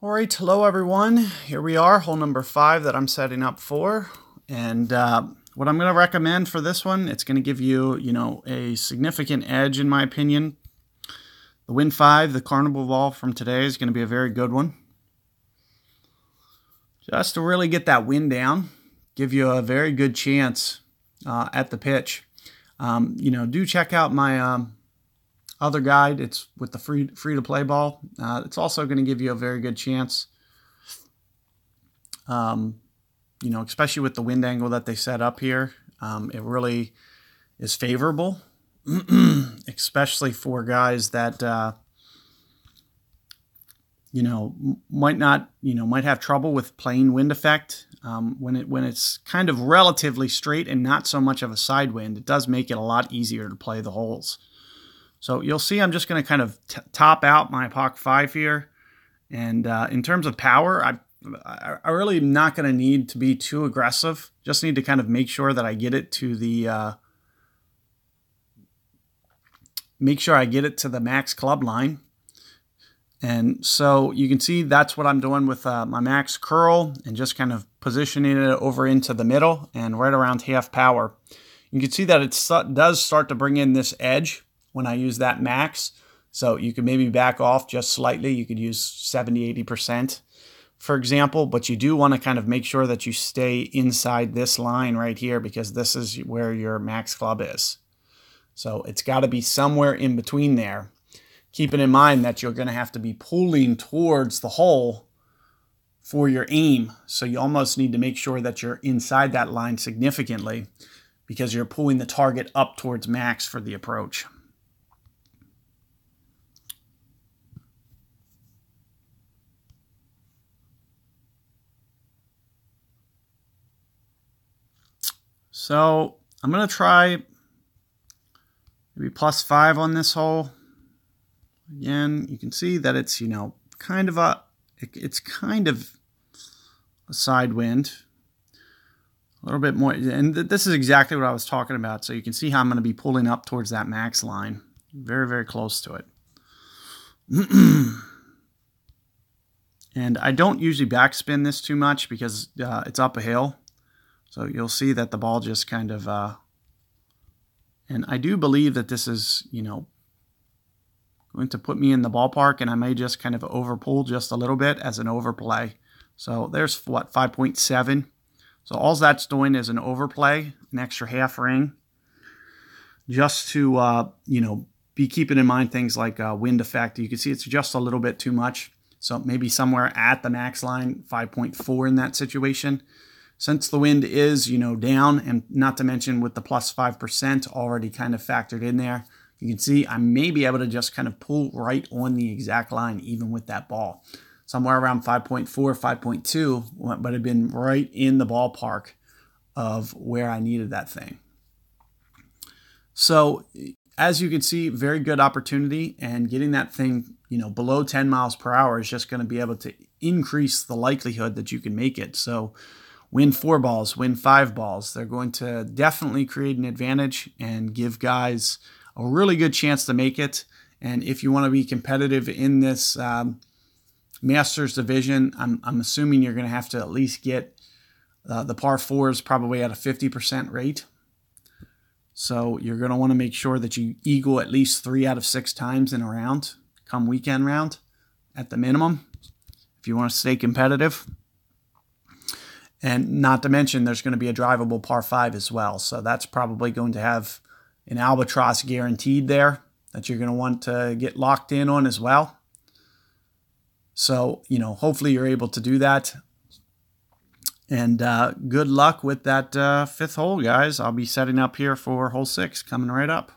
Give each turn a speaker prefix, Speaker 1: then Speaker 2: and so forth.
Speaker 1: All right, hello everyone. Here we are, hole number 5 that I'm setting up for. And what I'm going to recommend for this one, it's going to give you, a significant edge in my opinion. The Wind 5, the Carnival ball from today, is going to be a very good one. Just to really get that wind down, give you a very good chance at the pitch. Do check out my other guide. It's with the free to play ball. It's also going to give you a very good chance, especially with the wind angle that they set up here. It really is favorable, especially for guys that might have trouble with playing wind effect. When it's kind of relatively straight and not so much of a side wind, it does make it a lot easier to play the holes. So you'll see I'm just going to kind of top out my Pak 5 here. And in terms of power, I really am not going to need to be too aggressive. Just need to kind of make sure that I get it to the max club line. And so you can see that's what I'm doing with my max curl and just kind of positioning it over into the middle and right around half power. You can see that it does start to bring in this edge when I use that max. So you can maybe back off just slightly. You could use 70-80%, for example, but you do want to kind of make sure that you stay inside this line right here because this is where your max club is. So it's got to be somewhere in between there. Keeping in mind that you're going to have to be pulling towards the hole for your aim. So you almost need to make sure that you're inside that line significantly because you're pulling the target up towards max for the approach. So I'm going to try maybe +5 on this hole. Again, you can see that it's, kind of a side wind. A little bit more, and this is exactly what I was talking about. So you can see how I'm going to be pulling up towards that max line. Very, very close to it. And I don't usually backspin this too much because it's up a hill. So you'll see that the ball just kind of, and I do believe that this is, going to put me in the ballpark, and I may just kind of overpull just a little bit as an overplay. So there's what, 5.7. So all that's doing is an overplay, an extra half ring, just to, be keeping in mind things like wind effect. You can see it's just a little bit too much. So maybe somewhere at the max line, 5.4 in that situation. Since the wind is, down, and not to mention with the +5% already kind of factored in there, you can see I may be able to just kind of pull right on the exact line, even with that ball. Somewhere around 5.4, 5.2, but I've been right in the ballpark of where I needed that thing. So as you can see, very good opportunity, and getting that thing, below 10 miles per hour is just going to be able to increase the likelihood that you can make it. So Wind 4 balls, Wind 5 balls, they're going to definitely create an advantage and give guys a really good chance to make it. And if you want to be competitive in this Masters division, I'm assuming you're going to have to at least get the par 4s probably at a 50% rate. So you're going to want to make sure that you eagle at least 3 out of 6 times in a round, come weekend round, at the minimum, if you want to stay competitive. And not to mention, there's going to be a drivable par 5 as well. So that's probably going to have an albatross guaranteed there that you're going to want to get locked in on as well. So, hopefully you're able to do that. And good luck with that 5th hole, guys. I'll be setting up here for hole 6 coming right up.